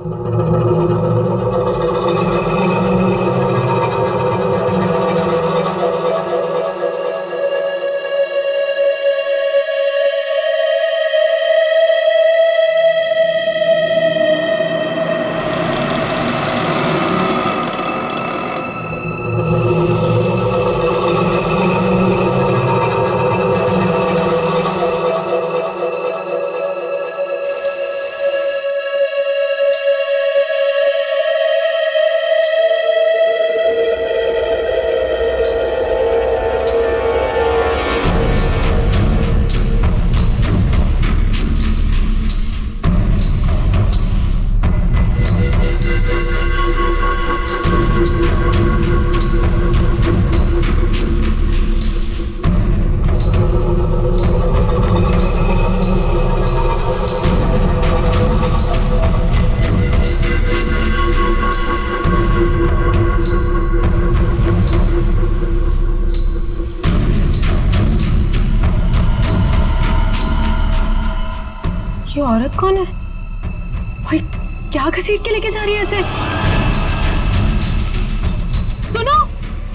ये औरत कौन है? भाई क्या घसीट के लेके जा रही है इसे? सुनो,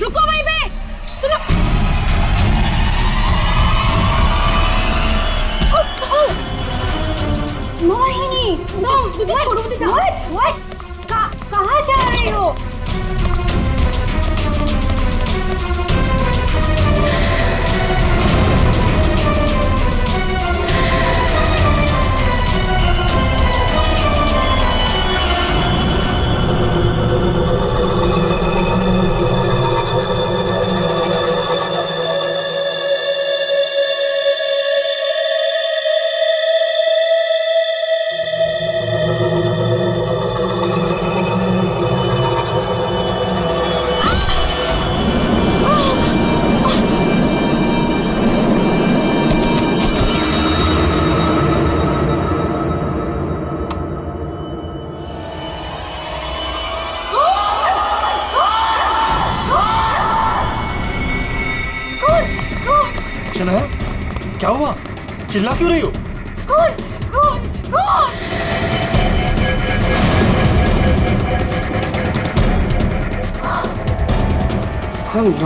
रुको वहीं पे, सुनो। मोहिनी, मुझे छोड़ो, मुझे जाओ। कहाँ जा रही हो? शनाया, क्या हुआ? चिल्ला क्यों रही हो? कौन? कौन? कौन? हम लोग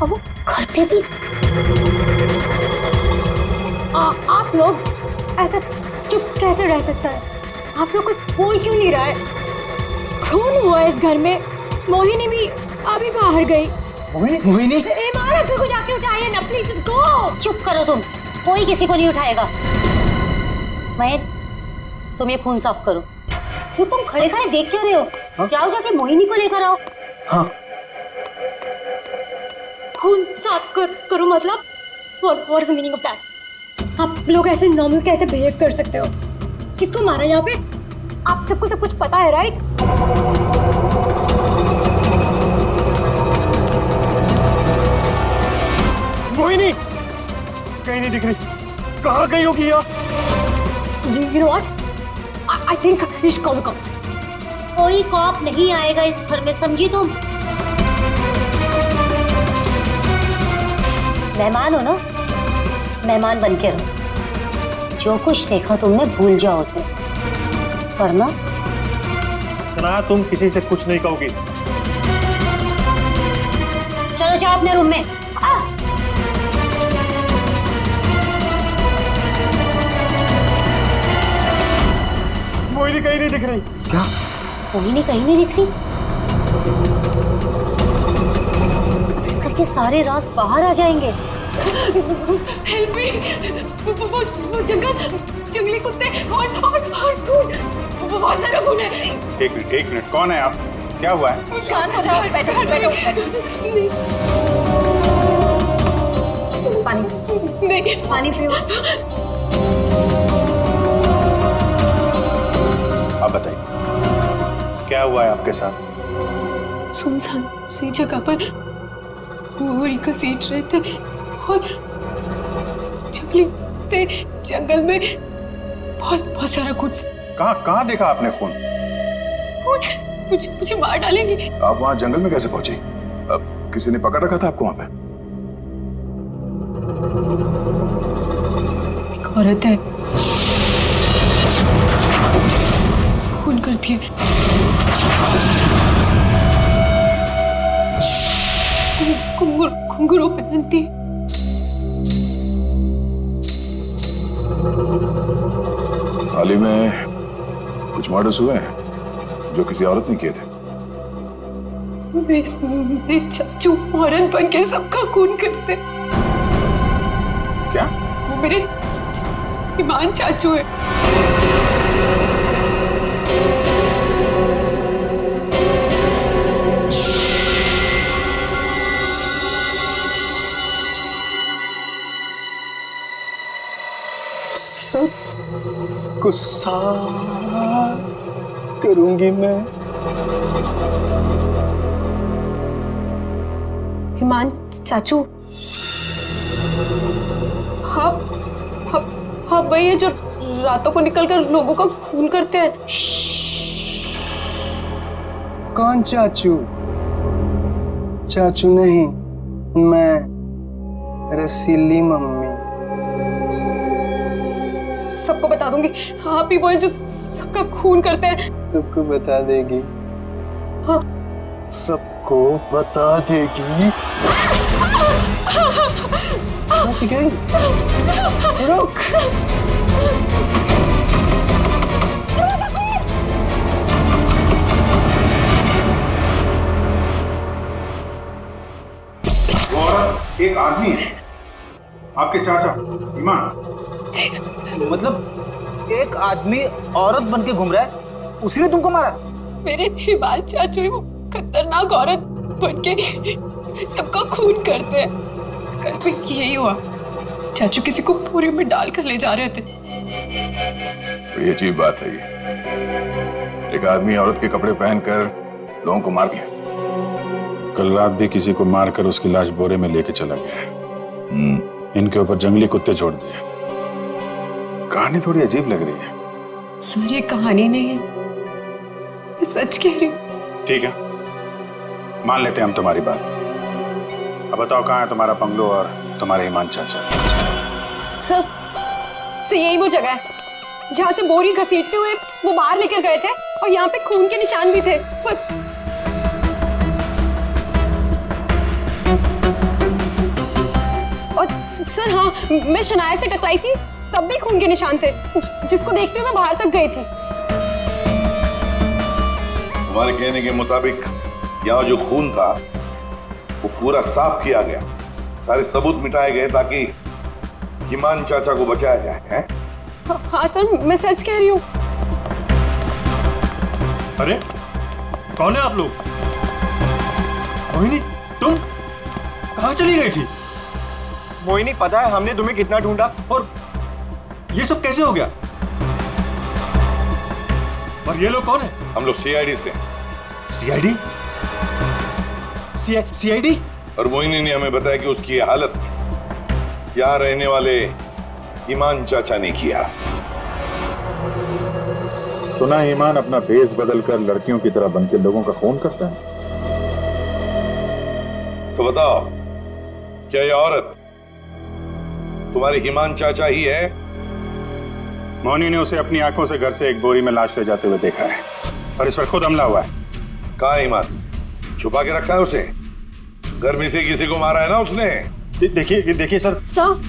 अब वो घर पे भी आप लोग ऐसा चुप कैसे रह सकता है? आप लोग कुछ बोल क्यों नहीं रहा है? खून हुआ इस घर में। मोहिनी भी अभी बाहर गई। मोहिनी? इमार अंकल को जाके उठाइए ना प्लीज, गो। चुप करो तुम, कोई किसी को नहीं उठाएगा। महेश, तुम ये खून साफ करो। वो तुम खड़े खड़े देख क्यों रहे हो? हाँ? जाओ जाके मोहिनी को लेकर आओ। हाँ। खून साफ करो मतलब? What is the meaning of that? आप लोग ऐसे नॉर्मल कैसे बिहेव कर सकते हो? किसको मारा यहाँ पे? आप सबको सब कुछ पता है, राइट? मोहिनी कहीं नहीं दिख रही। कहाँ गई होगी यार? You know what? I think we should call the cops. कोई कॉप नहीं आएगा इस घर में, समझी तुम? मेहमान हो ना, मेहमान बन के रहो। जो कुछ देखा तुमने भूल जाओ उसे, वरना शनाया, तुम किसी से कुछ नहीं कहोगी। चलो जाओ अपने रूम में। मोहिनी कहीं नहीं दिख रही। क्या? मोहिनी कहीं नहीं दिख रही? अब इस घर के सारे राज बाहर आ जाएंगे। Help me! वो जंगली कुत्ते और खून, बहुत सारा खून है। एक मिनट, कौन है आप? क्या हुआ है? शांत हो जाओ, बैठो। पानी नहीं, पानी पियो। आप बताइए, क्या हुआ है आपके साथ? सुनसान सी जगह पर मोरी घसीट रहे थे और जंगल में बहुत सारा खून। कहाँ देखा आपने खून? मुझे मार डालेंगे। आप वहाँ जंगल में कैसे पहुंची? अब किसी ने पकड़ रखा था आपको वहाँ पे? एक औरत है। करती है। घुंघरू पहनती है। हाल ही में कुछ मर्डर्स हुए हैं जो किसी औरत ने किए थे। मेरे चाचू औरत बन के सबका खून करते। क्या? वो मेरे ईमान चाचू है। को साफ करूंगी मैं। ईमान चाचू, हाँ हाँ हाँ, वही है जो रातों को निकलकर लोगों का खून करते हैं। कौन चाचू? चाचू नहीं, मैं रसीली मम्मी। सबको बता दूंगी, आप ही वो हैं जो सबका खून करते हैं। सबको बता देगी? हाँ। सबको बता देगी? बच गई। रुक। और एक आदमी, आपके चाचा ईमान। मतलब एक आदमी औरत बन के घूम रहा है, उसी ने तुमको मारा? मेरे ईमान चाचू ही वो खतरनाक औरत बन के सबका खून करते हैं। कल भी यही हुआ, चाचू किसी को पूरी में डाल कर ले जा रहे थे। बड़ी अजीब बात है ये। एक आदमी औरत के कपड़े पहनकर लोगों को मार दिया। कल रात भी किसी को मारकर उसकी लाश बोरे में लेके चला गया। इनके ऊपर जंगली कुत्ते छोड़ दिए। कहानी थोड़ी अजीब लग रही है। सर ये कहानी नहीं है, मैं सच कह रही हूँ। ठीक है, मान लेते हैं हम तुम्हारी बात। अब बताओ कहाँ है तुम्हारा बंगलो और तुम्हारे ईमान चाचा? सर यही वो जगह है जहाँ से बोरी घसीटते हुए वो बाहर लेकर गए थे, और यहाँ पे खून के निशान भी थे। पर और सर हाँ, मैं शनाया से टकराई थी, तब भी खून के निशान थे, जिसको देखते हुए मैं बाहर तक गई थी। तुम्हारे कहने के मुताबिक यहाँ जो खून था वो पूरा साफ किया गया, सारे सबूत मिटाए गए ताकि ईमान चाचा को बचाया जाए, हैं? हाँ सर, मैं सच कह रही हूँ। अरे कौन है आप लोग? मोहिनी, तुम कहाँ चली गई थी? मोहिनी, पता है हमने तुम्हें कितना ढूंढा, और ये सब कैसे हो गया? और ये लोग कौन है? हम लोग सीआईडी से। सीआईडी? सीआईडी? और मोहिनी ने हमें बताया कि उसकी ये हालत यहाँ रहने वाले ईमान चाचा ने किया। सुना ईमान अपना भेष बदलकर लड़कियों की तरह बनके लोगों का खून करता है। तो बताओ, क्या ये औरत तुम्हारे ईमान चाचा ही है? मोहनी ने उसे अपनी आंखों से घर से एक बोरी में लाश ले जाते हुए देखा है, और इस पर खुद हमला हुआ है। कहाँ है ईमान? छुपा के रखा है उसे? घर में से किसी को मारा है ना उसने? देखिए सर। सर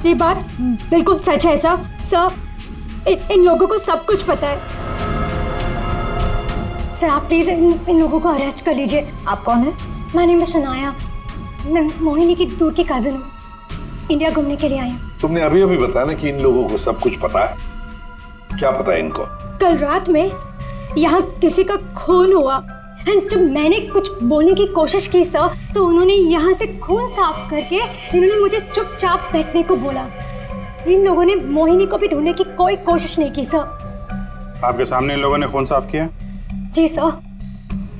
ये बात बिल्कुल सच है सर। सर इन लोगों को सब कुछ पता है। सर आप प्लीज इन लोगों को अरेस्ट कर लीजिए। आप कौन है? माय नेम इज शनाया, मैं मोहिनी की दूर की कजिन हूँ, इंडिया घूमने के लिए आई हूँ। तुमने अभी अभी बताया ना कि इन लोगों को सब कुछ पता है। क्या पता है इनको? कल रात में यहाँ किसी का खून हुआ, जब मैंने कुछ बोलने की कोशिश की सर, तो उन्होंने यहाँ से खून साफ करके इन्होंने मुझे चुपचाप बैठने को बोला। इन लोगों ने मोहिनी को भी ढूंढने की कोई कोशिश नहीं की सर। आपके सामने इन लोगों ने खून साफ किया? जी सर,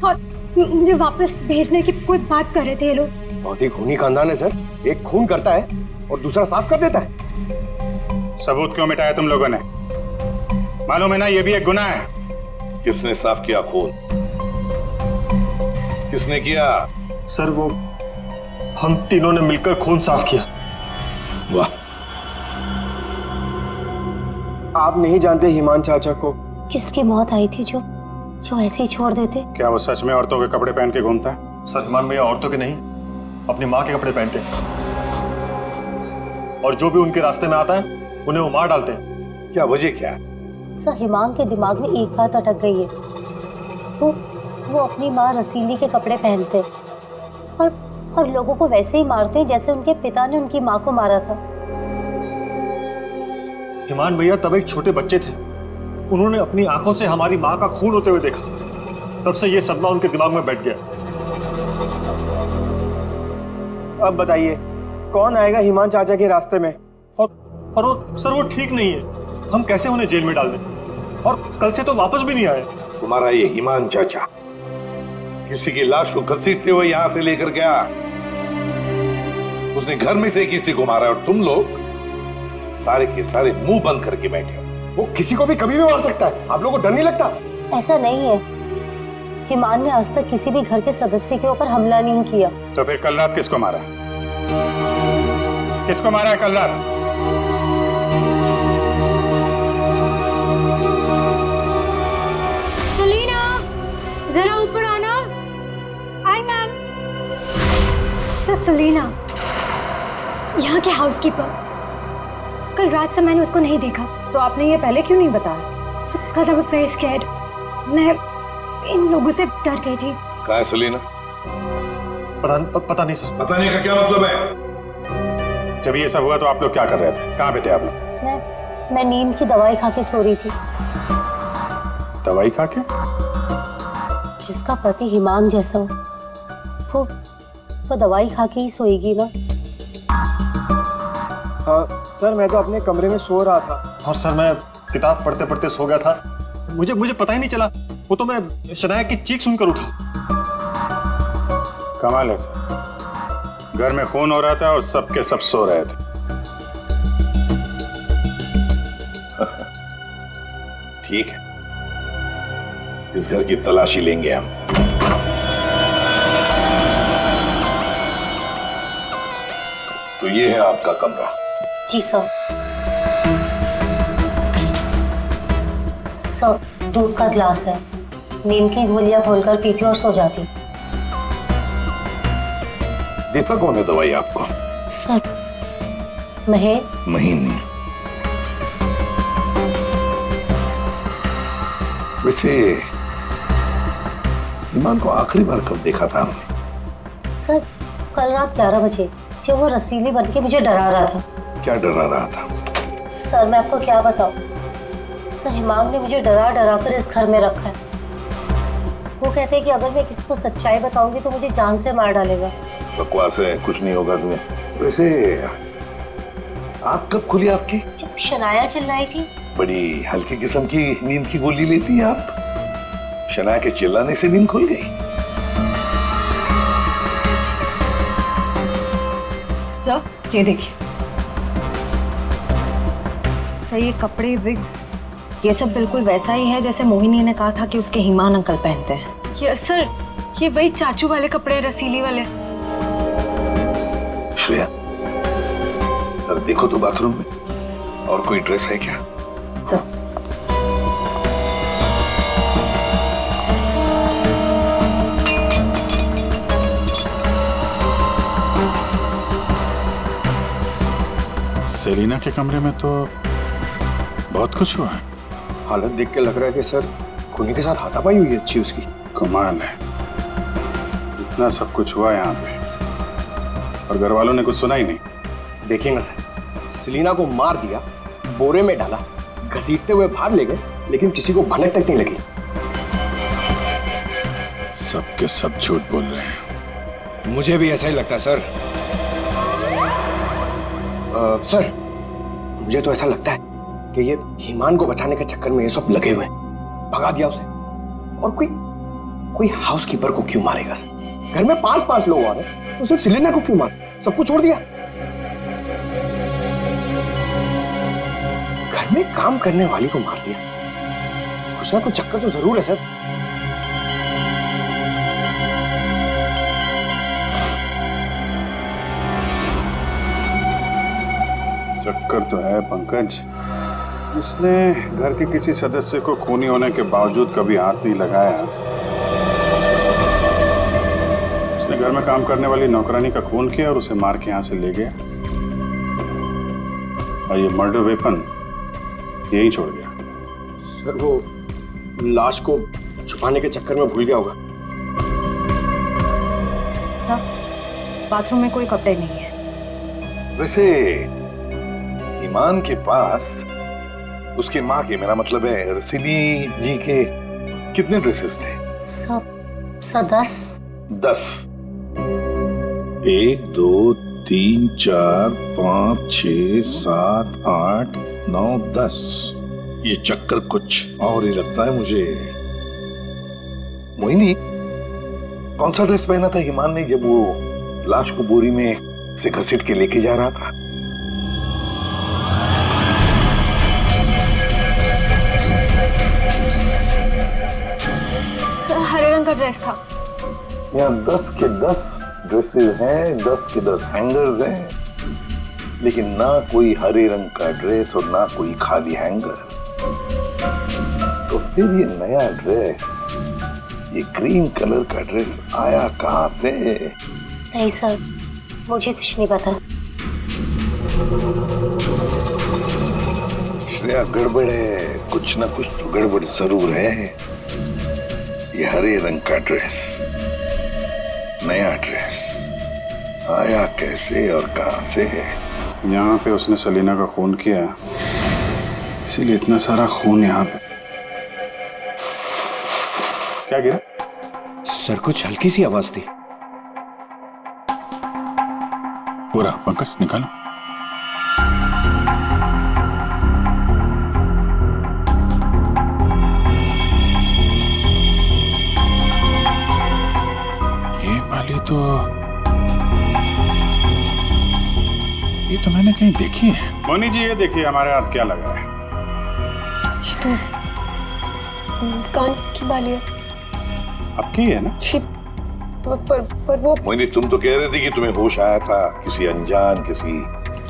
और मुझे वापस भेजने की कोई बात कर रहे थे ये लोग। बहुत ही खूनी खानदान है सर। एक खून करता है और दूसरा साफ कर देता है। सबूत क्यों मिटाया तुम लोगों ने? मालूम है ना ये भी एक गुनाह है। किसने साफ किया खून? किसने किया? सर वो हम तीनों ने मिलकर खून साफ किया। वाह, आप नहीं जानते ईमान चाचा को, किसकी मौत आई थी जो जो ऐसे ही छोड़ देते? क्या वो सच में औरतों के कपड़े पहन के घूमता है? सलमान भैया औरतों के नहीं, अपनी माँ के कपड़े पहनते हैं, और जो भी उनके रास्ते में आता है उन्हें वो मार डालते हैं। क्या वजह क्या है? सर, हिमांग के दिमाग में एक बात अटक गई है। वो अपनी माँ रसीली के कपड़े पहनते और लोगों को वैसे ही मारते जैसे उनके पिता ने उनकी माँ को मारा था। हिमान भैया तब एक छोटे बच्चे थे, उन्होंने अपनी आंखों से हमारी माँ का खून होते हुए देखा, तब से ये सदमा उनके दिमाग में बैठ गया। अब बताइए कौन आएगा हिमान चाचा के रास्ते में? और वो सर, वो ठीक नहीं है, हम कैसे उन्हें जेल में डाल दें? और कल से तो वापस भी नहीं आए। तुम्हारा ये ईमान चाचा किसी की लाश को घसीटते हुए यहां से लेकर गया, उसने घर में से किसी को मारा, और तुम लोग सारे के सारे मुंह बंद करके बैठे हो। वो किसी को भी कभी भी मार सकता है, आप लोगों को डर नहीं लगता? ऐसा नहीं है, हिमान ने आज तक किसी भी घर के सदस्य के ऊपर हमला नहीं किया। तो फिर कल रात किसको मारा? किसको मारा है कल रात? सलीना, जरा ऊपर आना। आई मैम। सर, सलीना यहाँ के हाउसकीपर, कल रात से मैंने उसको नहीं देखा। तो आपने ये पहले क्यों नहीं बताया? Because I was very scared. मैं इन लोगों से डर गई थी। कहाँ है सलीना? पता नहीं सर। पता नहीं का क्या मतलब है? जब ये सब हुआ तो आप लोग क्या कर रहे थे? कहाँ पे थे आप लोग? मैं नींद की दवाई खा के सो रही थी। दवाई खा के? जिसका पति हिमांग जैसा हो, वो दवाई खा के ही सोएगी ना। हाँ सर, मैं तो अपने कमरे में सो रहा था। और सर, मैं किताब पढ़ते पढ़ते सो गया था, मुझे पता ही नहीं चला, वो तो मैं शनाया की चीख सुनकर उठा। कमाल है सर, घर में खून हो रहा था और सबके सब सो रहे थे। ठीक है, इस घर की तलाशी लेंगे हम। तो ये है आपका कमरा। जी सर। सर, दूध का ग्लास है, नींद की गोलियां खोलकर पीती और सो जाती। देता कौन है दवाई आपको? सर, महीन। वैसे ईमान को आखिरी बार कब देखा था हमने? सर, कल रात 11 बजे, जब वो रसीली बन के मुझे डरा रहा था। क्या डरा रहा था? सर, मैं आपको क्या बताऊं? सर, हिमांग ने मुझे डरा कर इस घर में रखा है। वो कहते हैं कि अगर मैं किसी को सच्चाई बताऊंगी तो मुझे जान से मार डालेगा। बकवास है, कुछ नहीं होगा तुम्हें। वैसे आप कब खुली आपकी? जब शनाया चिल्लाई थी। बड़ी हल्की किस्म की नींद की गोली लेती हैं आप। शनाया के चिल्लाने से नींद खुल गई? सर, ये देखिए सर, ये कपड़े, विग्स, ये सब बिल्कुल वैसा ही है जैसे मोहिनी ने कहा था कि उसके हिमान अंकल पहनते हैं। यस सर, ये वही चाचू वाले कपड़े, रसीली वाले। श्रेया, सर देखो तो बाथरूम में और कोई ड्रेस है क्या? सर, सेलिना के कमरे में तो बहुत कुछ हुआ है। हालत देख के लग रहा है कि सर खूनी के साथ हाथापाई हुई अच्छी उसकी। कमाल है, इतना सब कुछ हुआ यहाँ पे और घर वालों ने कुछ सुना ही नहीं। देखिए ना सर, सेलिना को मार दिया, बोरे में डाला, घसीटते हुए बाहर ले गए, लेकिन किसी को भनक तक नहीं लगी। सबके सब झूठ बोल रहे हैं। मुझे भी ऐसा ही लगता है सर। सर, मुझे तो ऐसा लगता है कि ये हिमान को बचाने के चक्कर में ये सब लगे हुए हैं। भगा दिया उसे, और कोई हाउसकीपर को क्यों मारेगा सर? घर में 5-5 लोग आ रहे हैं, तो सिर्फ सेलिना को क्यों मार? सब कुछ छोड़ दिया। घर में काम करने वाली को मार दिया। कुछ ना कुछ चक्कर तो जरूर है सर। चक्कर तो है पंकज, इसने घर के किसी सदस्य को खूनी होने के बावजूद कभी हाथ नहीं लगाया। उसने घर में काम करने वाली नौकरानी का खून किया और उसे मार के यहां से ले गया, और ये मर्डर वेपन यहीं छोड़ गया। सर वो लाश को छुपाने के चक्कर में भूल गया होगा। सर बाथरूम में कोई कपड़े नहीं है। वैसे ईमान के पास उसकी माँ के, मेरा मतलब है रसीली जी के, कितने ड्रेसेस थे? सब 10। 10। 1 2 3 4 5 6 7 8 9 10। ये चक्कर कुछ और ही लगता है मुझे। मोहिनी, कौन सा ड्रेस पहना था ईमान ने जब वो लाश को बोरी में से घसीट के लेके जा रहा था? सर हरे रंग का ड्रेस था। यहाँ 10 के 10 ड्रेसेस हैं, 10 के 10 हैंगर्स हैं, लेकिन ना कोई हरे रंग का ड्रेस और ना कोई खाली हैंगर। तो फिर ये नया ड्रेस, ये ग्रीन कलर का ड्रेस आया कहां से? नहीं सर, मुझे कुछ नहीं पता। श्रेया, गड़बड़ है, कुछ ना कुछ तो गड़बड़ जरूर है। ये हरे रंग का ड्रेस, नया ड्रेस आया कैसे और कहां से? यहाँ पे उसने सलीना का खून किया, इसीलिए इतना सारा खून यहाँ पे। क्या गिरा? सर कुछ हल्की सी आवाज थी। पूरा पंकज निकालो। ये वाली तो मैंने कहीं देखी है। मोनी जी, ये देखिए हमारे हाथ क्या लगा है। ये तो कान की बाली है। आपकी है ना? पर वो मोहिनी, तुम तो कह रहे थे कि तुम्हें होश आया था किसी अनजान, किसी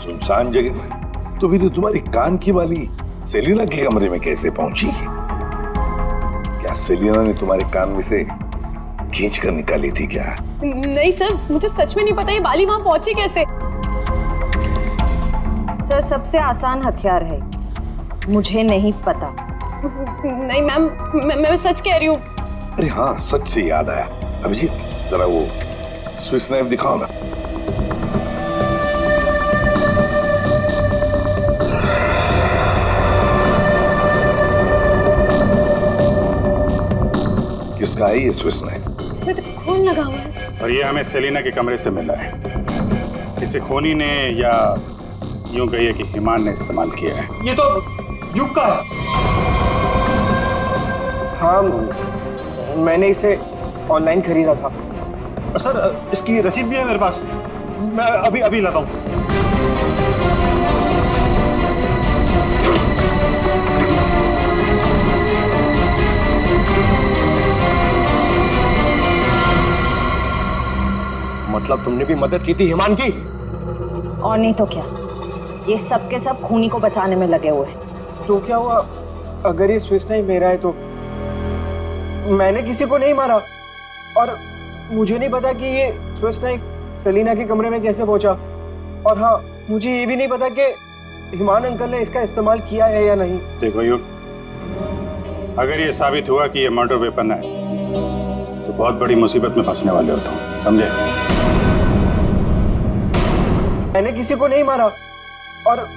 सुनसान जगह में, तो फिर तुम्हारी कान की बाली सेलिना के कमरे में कैसे पहुंची? क्या सेलिना ने तुम्हारे कान में से खींच कर निकाली थी क्या? नहीं सर, मुझे सच में नहीं पता ये बाली वहां पहुंची कैसे। सर सबसे आसान हथियार है, मुझे नहीं पता। नहीं मैम, मैं सच कह रही हूँ। अरे हाँ, सच से याद आया, अभिजीत जरा वो स्विस नाइफ दिखाओ ना। किसका है ये स्विस नाइफ? इसमें तो खून लगा हुआ है। और ये हमें सेलिना के कमरे से मिला है। इसे खूनी ने, या यूं कहिए कि ईमान ने इस्तेमाल किया है। ये तो युग का है। हाँ, मैंने इसे ऑनलाइन खरीदा था। सर इसकी रसीद भी है मेरे पास, मैं अभी लाता हूँ। मतलब तुमने भी मदद की थी ईमान की? और नहीं तो क्या, ये सब के सब खूनी को बचाने में लगे हुए हैं। तो क्या हुआ अगर ये स्विस नाइफ मेरा है? तो मैंने किसी को नहीं मारा, और मुझे नहीं पता कि ये स्विस नाइफ सलीना के कमरे में कैसे पहुंचा। और हाँ, मुझे ये भी नहीं पता कि ईमान अंकल ने इसका इस्तेमाल किया है या नहीं। देखो युग, अगर ये साबित हुआ कि ये मर्डर वेपन है तो बहुत बड़ी मुसीबत में फंसने वाले हो तुम, समझे? मैंने किसी को नहीं मारा, और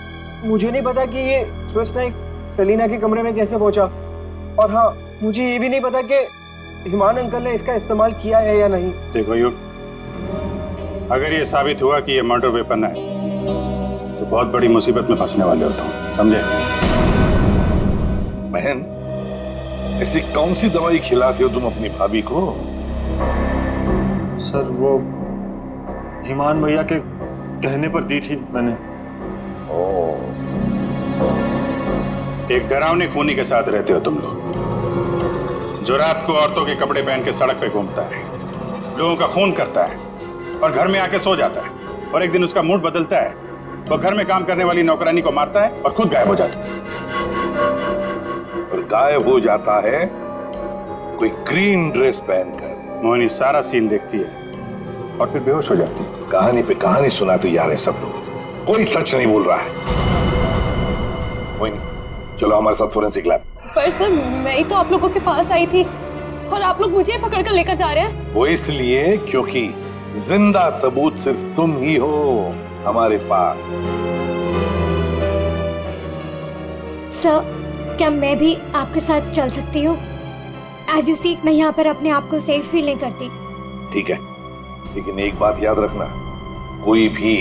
मुझे नहीं पता कि ये स्विस नाइफ सलीना के कमरे में कैसे पहुंचा। और हाँ, मुझे ये भी नहीं पता कि ईमान अंकल ने इसका इस्तेमाल किया है या नहीं। देखो युग, अगर ये साबित हुआ कि ये मर्डर वेपन है तो बहुत बड़ी मुसीबत में फंसने वाले हो तुम, समझे? बहन, ऐसी कौन सी दवाई खिलाते हो तुम अपनी भाभी को? सर वो ईमान भैया के कहने पर दी थी मैंने। एक डरावने खूनी के साथ रहते हो तुम लोग, जो रात को औरतों के कपड़े पहन के सड़क पे घूमता है, लोगों का खून करता है और घर में आके सो जाता है, और एक दिन उसका मूड बदलता है, वो घर में काम करने वाली नौकरानी को मारता है और खुद गायब हो जाता है। गायब हो जाता है कोई ग्रीन ड्रेस पहनकर। मोहिनी सारा सीन देखती है और फिर बेहोश हो जाती है। कहानी पे कहानी सुनाते जा रहे हैं सब लोग, कोई सच नहीं बोल रहा है। मोहिनी चलो हमारे साथ फोरेंसिक लैब। पर सर मैं ही तो आप लोगों के पास आई थी और आप लोग मुझे पकड़ कर लेकर जा रहे हैं। वो इसलिए क्योंकि जिंदा सबूत सिर्फ तुम ही हो हमारे पास। सर क्या मैं भी आपके साथ चल सकती हूँ? एज यू सी मैं यहाँ पर अपने आप को सेफ फील नहीं करती। ठीक है, लेकिन एक बात याद रखना, कोई भी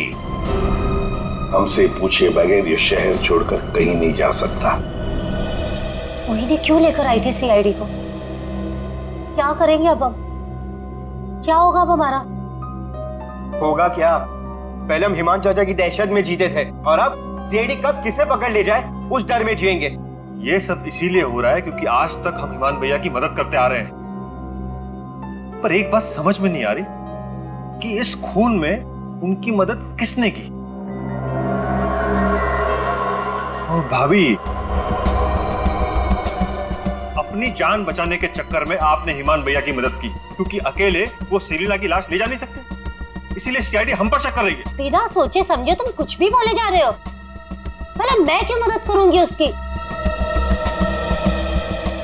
हमसे पूछे बगैर ये शहर छोड़कर कहीं नहीं जा सकता। मोहिनी क्यों लेकर आई थी सीआईडी को? क्या करेंगे अब हम? क्या होगा अब हमारा? होगा क्या? पहले हम हिमान चाचा की दहशत में जीते थे और अब सीआईडी कब किसे पकड़ ले जाए उस डर में जिएंगे। ये सब इसीलिए हो रहा है क्योंकि आज तक हम हिमान भैया की मदद करते आ रहे हैं। पर एक बात समझ में नहीं आ रही कि इस खून में उनकी मदद किसने की। और भाभी, अपनी जान बचाने के चक्कर में आपने हिमान भैया की मदद की क्योंकि अकेले वो सेलिना की लाश ले जा नहीं सकते, इसीलिए सीआईडी हम पर शक कर रही है। बिना सोचे समझे तुम कुछ भी बोले जा रहे हो। भला मैं क्यों मदद करूंगी उसकी?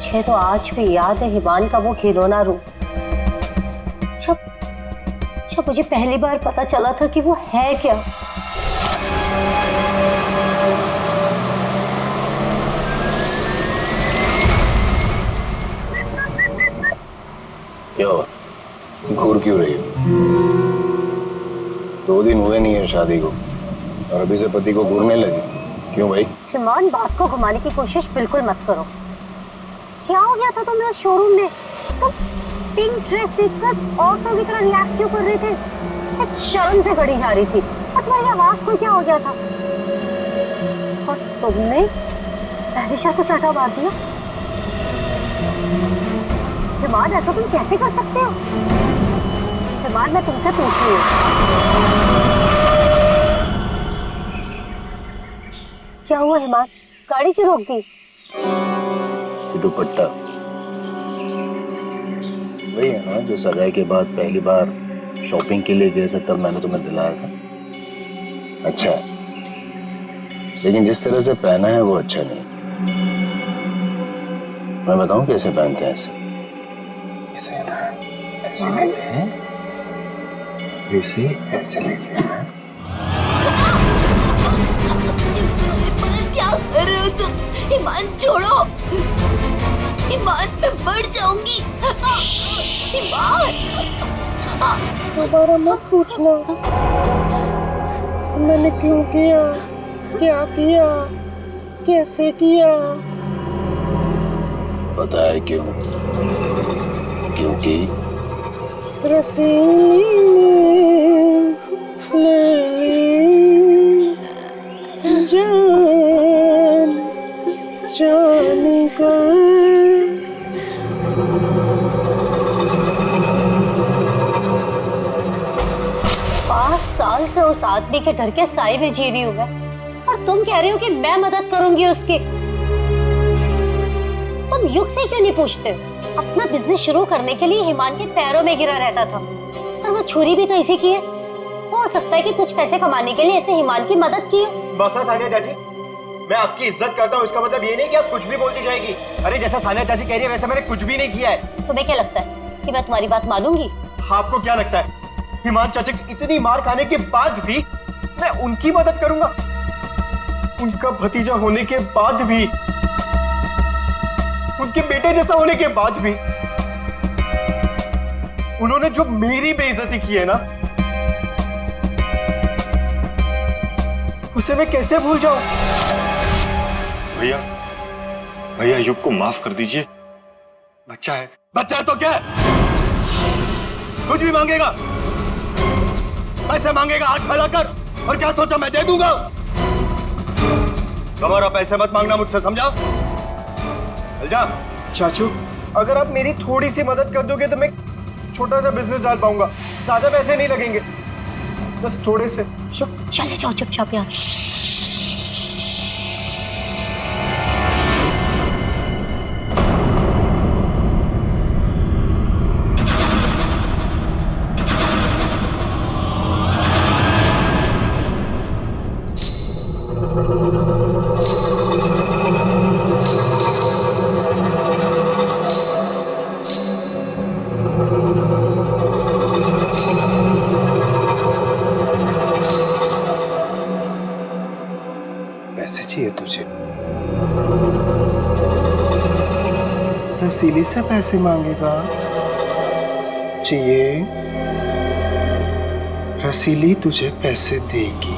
मुझे तो आज भी याद है हिमान का वो खिलौना रूप। जब मुझे पहली बार पता चला था कि वो है क्या। क्या हुआ? घूर क्यों रही हो? 2 दिन हुए नहीं है शादी को और अभी से पति को घूरने लगी। क्यों भाई? हिमान, बात को घुमाने की कोशिश बिल्कुल मत करो। क्या हो गया था तुम्हें उस शोरूम में? तुम पिंक ड्रेस देखकर औरतों की तरह रिएक्ट क्यों कर रहे थे? इस शर्म से गड़ी जा रही थी और तुम्हारी आवाज को क्या हो गया था? और तुमने पहले शर्त को चाटा मार दिया। हिमान, ऐसा तुम कैसे कर सकते हो? हिमान, मैं तुमसे पूछ रही हूँ, क्या हुआ हिमान? गाड़ी क्यों रोक दी? दुपट्टा वही है ना जो सगाई के बाद पहली बार शॉपिंग के लिए गए थे, तब मैंने तुम्हें दिलाया था। अच्छा, लेकिन जिस तरह से पहना है वो अच्छा नहीं। मैं बताऊं कैसे पहनते हैं इसे? ऐसे ना, ऐसे लेते हैं, ऐसे ऐसे लेते हैं। क्या कर रहे हो तुम? हिमान छोड़ो। हिमान, मैं मर जाऊंगी। हिमान, दोबारा मत पूछना मैंने क्यों किया, क्या किया, कैसे किया। पता है क्यों? क्योंकि रसीली जान जान कर। 5 साल से उस आदमी के डर के साए में जी रही हूँ मैं, और तुम कह रही हो कि मैं मदद करूंगी उसकी। तुम युग से क्यों नहीं पूछते? अपना बिजनेस शुरू करने के लिए हिमान के पैरों में गिरा रहता था और वो छुरी भी तो इसी की है। हो सकता है कि कुछ पैसे कमाने के लिए इसने हिमान की मदद की हो। बस है सानिया चाची, मैं आपकी इज्जत करता हूँ, इसका मतलब ये नहीं कि आप कुछ भी बोलती जाएगी। अरे जैसा सानिया चाची कह रही है वैसा मैंने कुछ भी नहीं किया है। तुम्हें क्या लगता है कि मैं तुम्हारी बात मानूंगी? आपको क्या लगता है हिमान चाचा की इतनी मार खाने के बाद भी मैं उनकी मदद करूंगा? उनका भतीजा होने के बाद भी, उनके बेटे जैसा होने के बाद भी उन्होंने जो मेरी बेइज्जती की है ना, उसे मैं कैसे भूल जाऊं? भैया, भैया युग को माफ कर दीजिए। बच्चा है। बच्चा तो क्या, कुछ भी मांगेगा, पैसे मांगेगा हाथ फैलाकर, और क्या सोचा मैं दे दूंगा? दोबारा पैसे मत मांगना मुझसे, समझा? चल जा। चाचू, अगर आप मेरी थोड़ी सी मदद कर दोगे तो मैं छोटा सा बिजनेस डाल पाऊंगा। ज्यादा पैसे नहीं लगेंगे, बस थोड़े से। चले जाओ चुपचाप यहाँ से। रसीली से पैसे मांगेगा? चाहिए? रसीली तुझे पैसे देगी।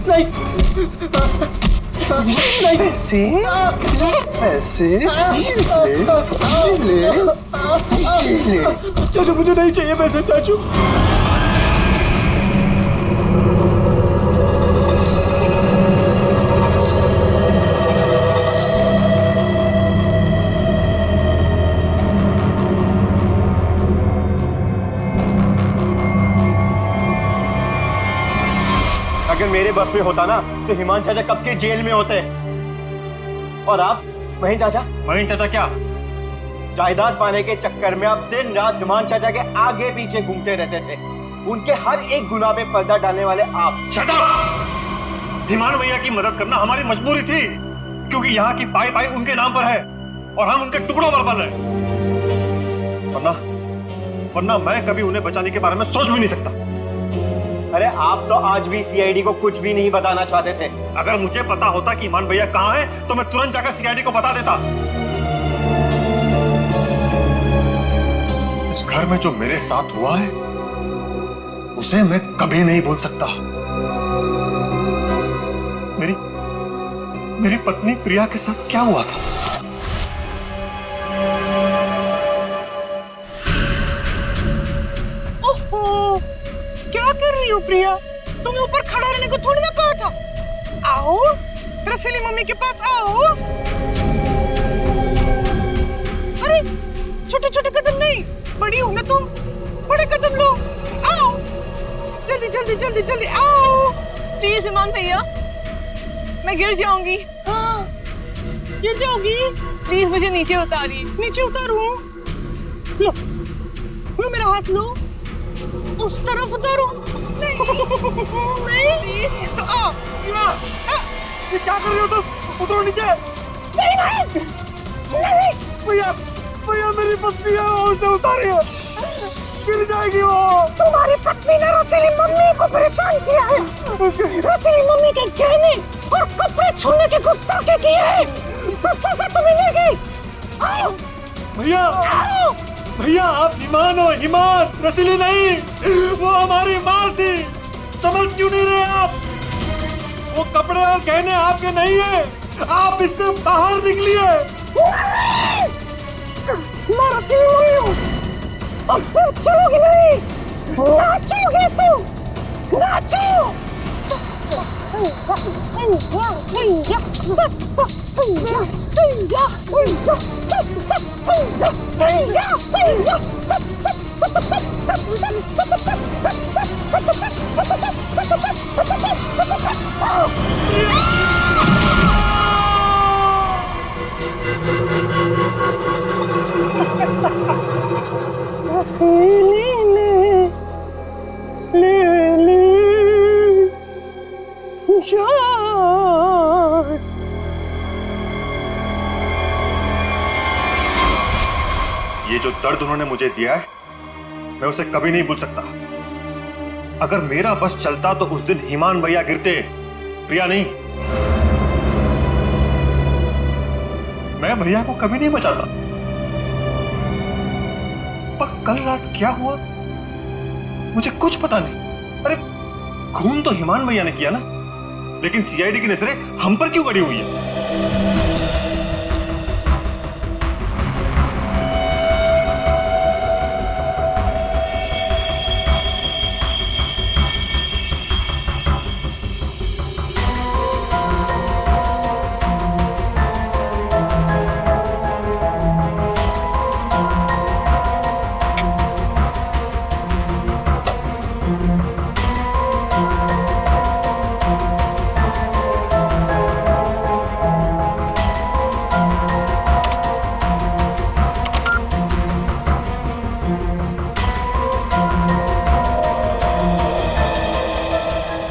नहीं, पैसे, पैसे ले। चाचू मुझे नहीं चाहिए पैसे चाचू। अगर मेरे बस में होता ना तो हिमान चाचा कब के जेल में होते। और आप महीन चाचा? महीन चाचा क्या? जायदाद पाने के चक्कर में आप दिन रात हिमान चाचा के आगे पीछे घूमते रहते थे। उनके हर एक गुनाह पे पर्दा डालने वाले आप। Shut up! हिमान भैया की मदद करना हमारी मजबूरी थी, क्योंकि यहाँ की पाई पाई उनके नाम पर है और हम उनके टुकड़ों पर पल रहे। वरना मैं कभी उन्हें बचाने के बारे में सोच भी नहीं सकता। अरे आप तो आज भी सीआईडी को कुछ भी नहीं बताना चाहते थे। अगर मुझे पता होता कि ईमान भैया कहाँ है तो मैं तुरंत जाकर सीआईडी को बता देता। इस घर में जो मेरे साथ हुआ है उसे मैं कभी नहीं भूल सकता। मेरी पत्नी प्रिया के साथ क्या हुआ था? ओहो, क्या कर रही हो प्रिया? तुम्हें ऊपर खड़ा रहने को थोड़ी ना कहा था। आओ रसीली मम्मी के पास आओ। अरे छोटे छोटे कदम नहीं, बड़ी हो ना तुम, बड़े कदम लो। आओ जल्दी जल्दी जल्दी जल्दी आओ। प्लीज ईमान भैया, मैं गिर जाऊंगी। हाँ, गिर जाओगी? प्लीज मुझे नीचे उतारिए। नीचे उतारूं? लो लो मेरा हाथ लो, उस तरफ उतारो। नहीं तो आओ। ये क्या कर रहे हो तुम? उतरो नीचे। नहीं नहीं नहीं। भैया भैया मेरी पत्नी है, उसे उतारिए, गिर जाएगी वो। तुम्हारी पत्नी ने रसीली मम्मी को परेशान किया है। रसीली मम्मी के गहने और कपड़े छूने की गुस्ताखी की है, तो सजा तो मिलेगी। आओ भैया, भैया आप ईमान हो, ईमान, रसीली नहीं। वो हमारी माँ थी, समझ क्यों नहीं रहे आप? वो कपड़े और गहने आपके नहीं है, आप इससे बाहर निकलिए। मैं रसीली मम्मी हूँ, अब से चलोगी नहीं, नाचोगे तुम, नाचो। रसीली ने ले ली जान। ये जो दर्द उन्होंने मुझे दिया है मैं उसे कभी नहीं भूल सकता। अगर मेरा बस चलता तो उस दिन ईमान भैया गिरते, प्रिया नहीं। मैं भैया को कभी नहीं बचाता। पर कल रात क्या हुआ मुझे कुछ पता नहीं। अरे खून तो ईमान भैया ने किया ना, लेकिन सीआईडी की नजरें हम पर क्यों गड़ी हुई है?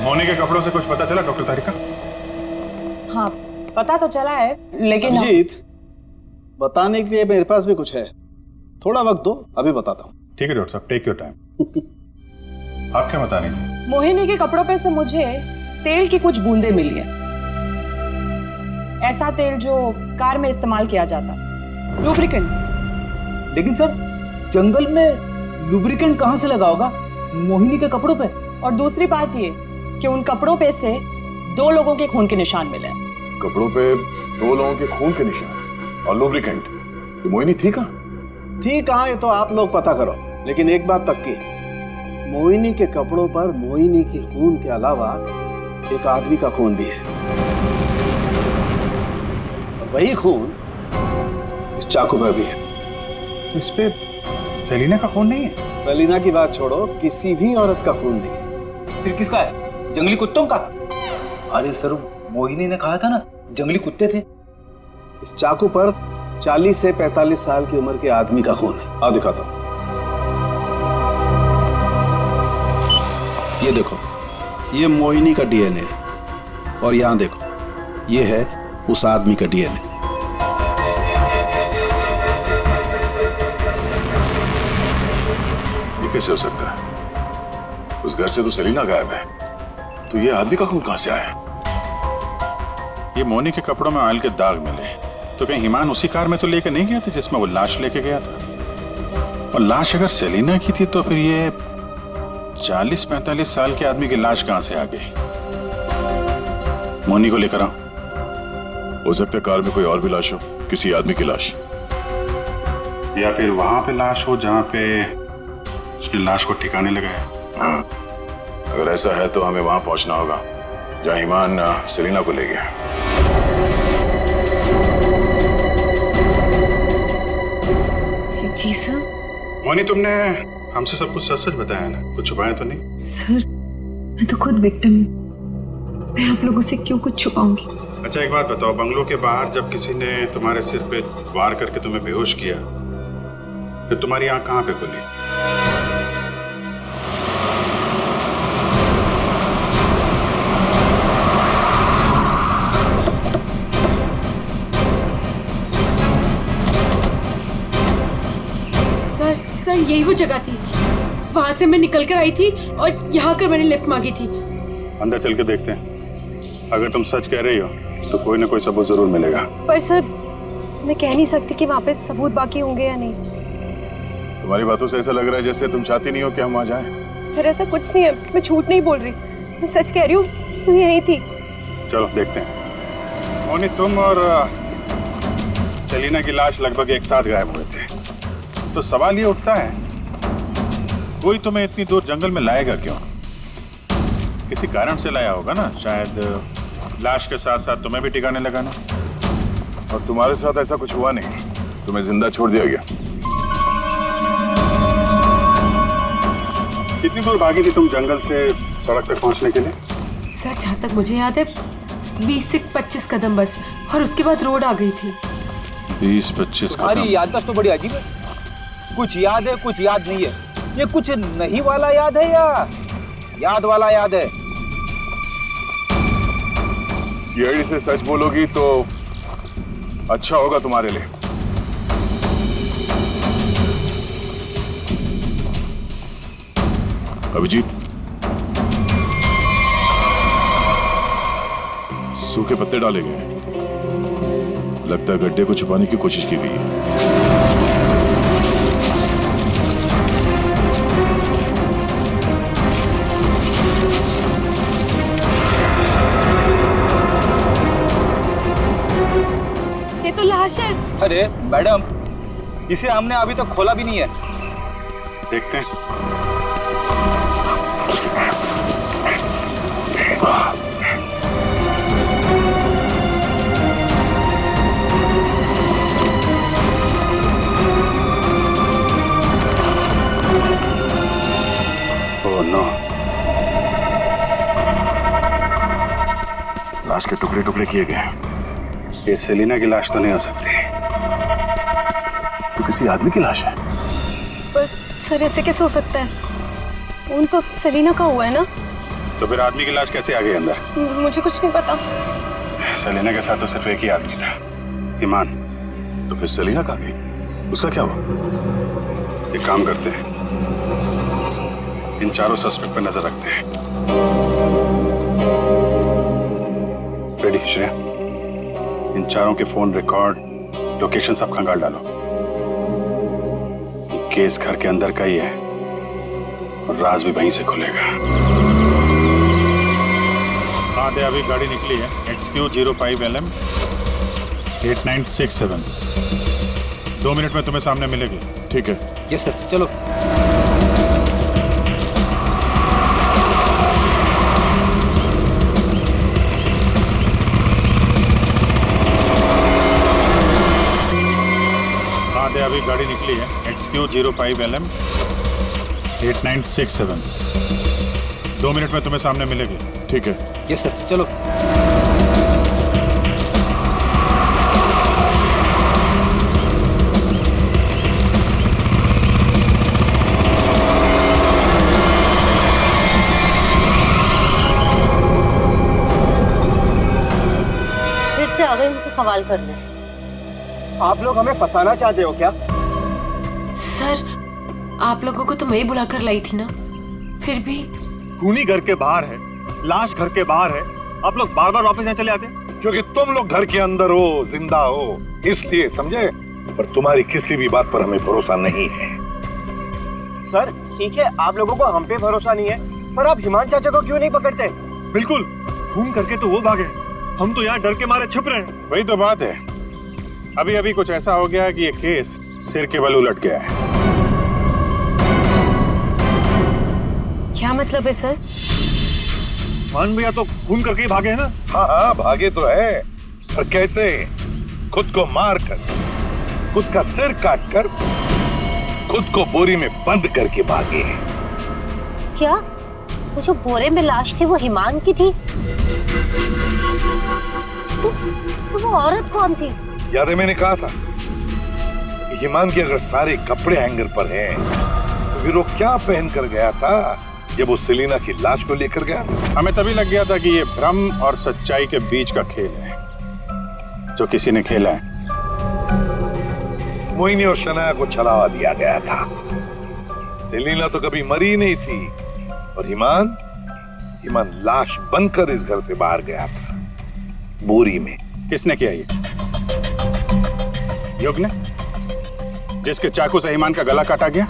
मोनी के कपड़ों से कुछ पता चला डॉक्टर तारिका? हाँ पता तो चला है, लेकिन अभिजीत, बताने के लिए मेरे पास भी कुछ है, थोड़ा वक्त दो, अभी बताता हूँ। ठीक है डॉक्टर साहब, टेक योर टाइम। आप क्या बता रही थी? मोहिनी के कपड़ों पे से मुझे तेल की कुछ बूंदें मिली है। ऐसा तेल जो कार में इस्तेमाल किया जाता, लुब्रिकेंट। लेकिन सर जंगल में लुब्रिकेंट कहाँ से लगा होगा? मोहिनी के कपड़ों पे। और दूसरी बात ये कि उन कपड़ों पे से 2 लोगों के खून के निशान मिले। कपड़ों पे 2 लोगों के खून के निशान और लुब्रिकेंट। तो मोहिनी थी कहाँ? थी कहाँ ये तो आप लोग पता करो, लेकिन एक बात पक्की है, मोहिनी के कपड़ों पर मोहिनी के खून के अलावा एक आदमी का खून भी है। वही खून इस चाकू पर भी है। इस पे सेलिना का खून नहीं है? सेलिना की बात छोड़ो, किसी भी औरत का खून नहीं है। फिर किसका है? जंगली कुत्तों का? अरे सर मोहिनी ने कहा था ना जंगली कुत्ते थे। इस चाकू पर 40 से 45 साल की उम्र के आदमी का खून है। आओ दिखाता हूं। ये देखो, ये मोहिनी का डीएनए है और यहां देखो, ये है उस आदमी का डीएनए। ये कैसे हो सकता है? उस घर से तो सेलिना गायब है, तो ये आदमी का खून कहां से आया? ये मोनी के कपड़ों में ऑयल के दाग मिले, तो कहीं हिमान उसी कार में तो लेके नहीं गया था जिसमें वो लाश लेके गया था? और लाश अगर सेलिना की थी तो फिर ये 40-45 साल के आदमी की लाश कहां से आ गई? मोनी को लेकर आओ। हो सकता है कार में कोई और भी लाश हो, किसी आदमी की लाश, या फिर वहां पे लाश हो जहां पे उसने लाश को ठिकाने लगाया। हाँ, अगर ऐसा है तो हमें वहां पहुंचना होगा जहां ईमान सेलिना को ले गया। जी सर। मोनी तुमने हमसे सब कुछ सच सच बताया ना, कुछ छुपाया तो नहीं? सर मैं तो खुद विक्टिम हूँ, मैं आप लोगों से क्यों कुछ छुपाऊंगी? अच्छा एक बात बताओ, बंगलों के बाहर जब किसी ने तुम्हारे सिर पे वार करके तुम्हें बेहोश किया, फिर तुम्हारी आंख कहाँ पे खुली? सर यही वो जगह थी, वहां से मैं निकल कर आई थी और यहाँ कर मैंने लिफ्ट मांगी थी। अंदर चल के देखते हैं, अगर तुम सच कह रही हो तो कोई ना कोई सबूत जरूर मिलेगा। पर सर मैं कह नहीं सकती कि वहाँ पे सबूत बाकी होंगे या नहीं। तुम्हारी बातों से ऐसा लग रहा है जैसे तुम चाहती नहीं हो कि हम वहां जाएं। सर ऐसा कुछ नहीं है, मैं झूठ नहीं बोल रही, मैं सच कह रही हूँ, तुम यही थी। चलो देखते हैं। मोनी तुम और सेलिना की लाश लगभग एक साथ गायब हुए थे, तो सवाल ये उठता है कोई तुम्हें इतनी दूर जंगल में लाएगा क्यों? किसी कारण से लाया होगा ना, शायद लाश के साथ साथ तुम्हें भी ठिकाने लगाना। और तुम्हारे साथ ऐसा कुछ हुआ नहीं, तुम्हें जिंदा छोड़ दिया गया। कितनी दूर भागी थी तुम जंगल से सड़क तक पहुंचने के लिए? सर जहाँ तक मुझे याद है 20 से 25 कदम बस, और उसके बाद रोड आ गई थी। 20-25 कदम। तुम्हारी याददाश्त तो बड़ी अजीब है, कुछ याद है कुछ याद नहीं है। ये कुछ नहीं वाला याद है या याद वाला याद है? सीआईडी से सच बोलोगी तो अच्छा होगा तुम्हारे लिए। अभिजीत, सूखे पत्ते डाले गए हैं, लगता है गड्ढे को छुपाने की कोशिश की गई है। ये तो लाश है। अरे मैडम, इसे हमने अभी तक खोला भी नहीं है। देखते हैं। ओह नो, लाश के टुकड़े टुकड़े किए गए हैं। ये सेलिना की लाश तो नहीं हो सकती, तो किसी आदमी की लाश है। पर सर ऐसे कैसे हो सकता है? खून तो सेलिना का हुआ है ना? तो फिर आदमी की लाश कैसे आ गई अंदर? मुझे कुछ नहीं पता। सेलिना के साथ तो सिर्फ एक ही आदमी था, ईमान। तो फिर सेलिना कहाँ गई? उसका क्या हुआ? एक काम करते हैं, इन चारों सस्पेक्ट पर नजर रखते हैं। रेडी श्रेया? इन चारों के फोन रिकॉर्ड, लोकेशन सब खंगाल डालो। ये केस घर के अंदर का ही है और राज भी वहीं से खुलेगा। हाँ दे, अभी गाड़ी निकली है XQ05LM 8967। 2 मिनट में तुम्हें सामने मिलेगी। ठीक है। यस सर, चलो। हाँ दे, अभी गाड़ी निकली है XQ05LM 8967। 2 मिनट में तुम्हें सामने मिलेगी। ठीक है। यस सर, चलो। फिर से आ गए मुझसे सवाल करने। आप लोग हमें फंसाना चाहते हो क्या? सर, आप लोगों को तो मैं ही बुलाकर लाई थी ना, फिर भी। खूनी घर के बाहर है, लाश घर के बाहर है, आप लोग बार बार वापस यहाँ चले आते हैं। क्योंकि तुम लोग घर के अंदर हो, जिंदा हो, इसलिए, समझे? पर तुम्हारी किसी भी बात पर हमें भरोसा नहीं है। सर ठीक है, आप लोगों को हम पे भरोसा नहीं है, पर आप हिमान चाचा को क्यों नहीं पकड़ते? बिल्कुल, खून करके तो वो भागे, हम तो यहाँ डर के मारे छुप रहे हैं। वही तो बात है। अभी अभी कुछ ऐसा हो गया है कि ये केस सिर के बल उलट गया है। क्या मतलब है सर? मान भैया तो खून करके ही भागे हैं ना? हाँ हाँ, भागे तो है, पर कैसे? खुद को मार कर, खुद का सिर काट कर, खुद को बोरी में बंद करके भागे। क्या वो जो बोरे में लाश थी वो हिमान की थी? तो वो औरत कौन थी? याद है मैंने कहा था कि हिमान के अगर सारे कपड़े हैंगर पर हैं, तो फिर वो क्या पहन कर गया था जब वो सेलिना की लाश को लेकर गया? हमें तभी लग गया था कि ये भ्रम और सच्चाई के बीच का खेल है जो किसी ने खेला है। मोहिनी और शनाया को छलावा दिया गया था। सेलिना तो कभी मरी नहीं थी, और हिमान लाश बनकर इस घर से बाहर गया था, बोरी में। किसने किया ये? युग ने, जिसके चाकू से हिमान का गला काटा गया?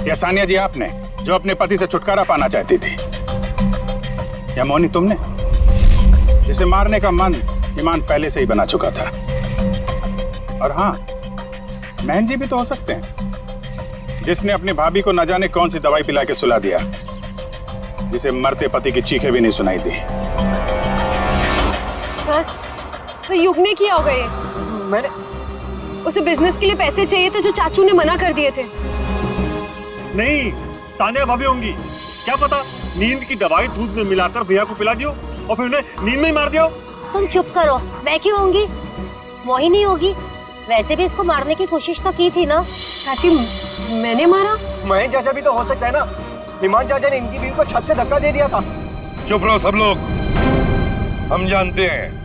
या सानिया जी आपने, जो अपने पति से छुटकारा पाना चाहती थी? या मोहिनी तुमने, जिसे मारने का मन हिमान पहले से ही बना चुका था? और हाँ, महन जी भी तो हो सकते हैं, जिसने अपनी भाभी को न जाने कौन सी दवाई पिला के सुला दिया, जिसे मरते पति की चीखें भी नहीं सुनाई दी। सर युग ने किया होगा ये। मैंने उसे बिजनेस के लिए पैसे चाहिए थे जो चाचू ने मना कर दिए थे। नहीं, सानिया भाभी होंगी। क्या पता नींद की दवाई दूध में मिलाकर भैया को पिला दियो और फिर उन्हें नींद में ही मार दियो। तुम चुप करो, मैं क्यों होंगी? मोहिनी होगी। वैसे भी इसको मारने की कोशिश तो की थी ना। चाची, मैंने मारा? महेश चाचा भी तो हो सकता है ना। हिमान चाचा ने इनकी बीवी को छत से धक्का दे दिया था। चुप रहो सब लोग, हम जानते हैं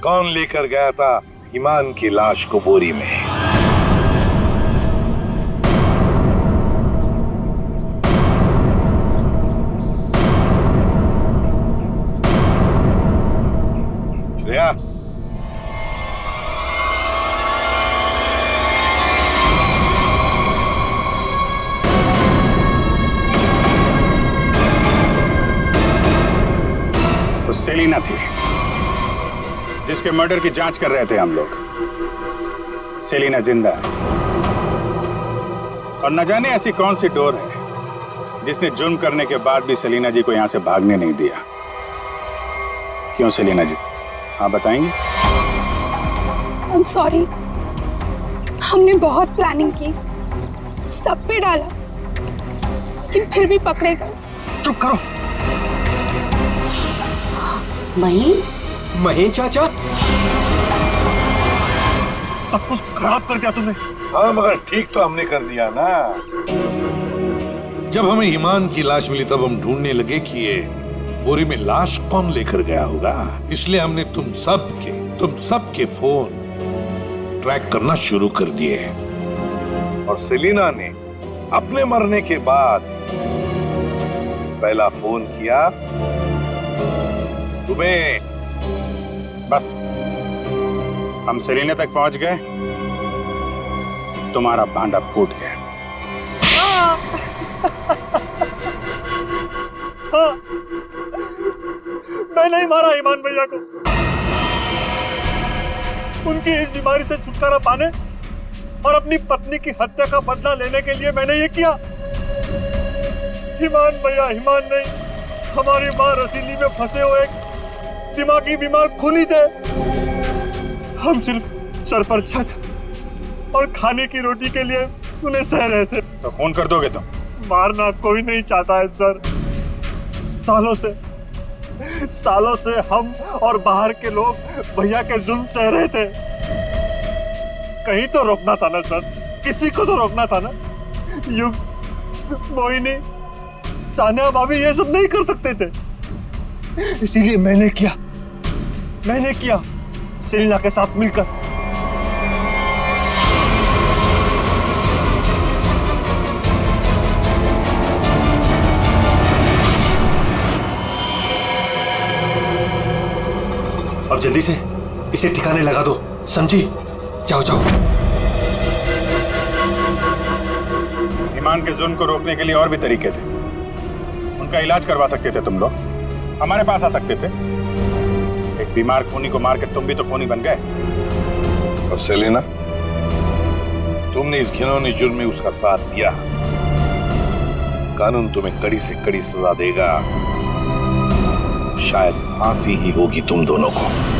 कौन लेकर गया था हिमान की लाश को बोरी में। श्रेया, वो सेलिना थी जिसके मर्डर की जांच कर रहे थे हम लोग। सेलिना जिंदा है, और न जाने ऐसी कौन सी डोर है जिसने जुर्म करने के बाद भी सेलिना जी को यहां से भागने नहीं दिया। क्यों सेलिना जी, आप बताएंगे? I'm sorry, हमने बहुत प्लानिंग की, सब पे डाला, लेकिन फिर भी पकड़े गए। चुप करो। महेश चाचा, सब कुछ खराब कर दिया तुमने। हाँ, मगर ठीक तो हमने कर दिया ना। जब हमें ईमान की लाश मिली तब हम ढूंढने लगे कि ये बोरी में लाश कौन लेकर गया होगा। इसलिए हमने तुम सबके फोन ट्रैक करना शुरू कर दिए। और सेलिना ने अपने मरने के बाद पहला फोन किया तुम्हें, बस हम सेलिना तक पहुंच गए, तुम्हारा भांडा फूट गया। हाँ, मैं नहीं मारा ईमान भैया को। उनकी इस बीमारी से छुटकारा पाने और अपनी पत्नी की हत्या का बदला लेने के लिए मैंने ये किया। ईमान भैया ईमान नहीं, हमारी माँ रसीली में फंसे हुए एक दिमागी बीमार खूनी थे। हम सिर्फ सर पर छत और खाने की रोटी के लिए उन्हें सह रहे थे। तो खून कर दोगे तुम? मारना कोई नहीं चाहता है सर। सालों से हम और बाहर के लोग भैया के जुल्म सह रहे थे। कहीं तो रोकना था ना सर, किसी को तो रोकना था ना। युग, मोहिनी, सानिया भाभी ये सब नहीं कर सकते थे, इसीलिए मैंने किया सेलिना के साथ मिलकर। अब जल्दी से इसे ठिकाने लगा दो, समझी? जाओ जाओ। ईमान के जुल्म को रोकने के लिए और भी तरीके थे। उनका इलाज करवा सकते थे तुम लोग, हमारे पास आ सकते थे। एक बीमार खूनी को मार के तुम भी तो खूनी बन गए। और सेलिना, तुमने इस घिनौने जुर्म में उसका साथ दिया। कानून तुम्हें कड़ी से कड़ी सजा देगा, शायद फांसी ही होगी तुम दोनों को।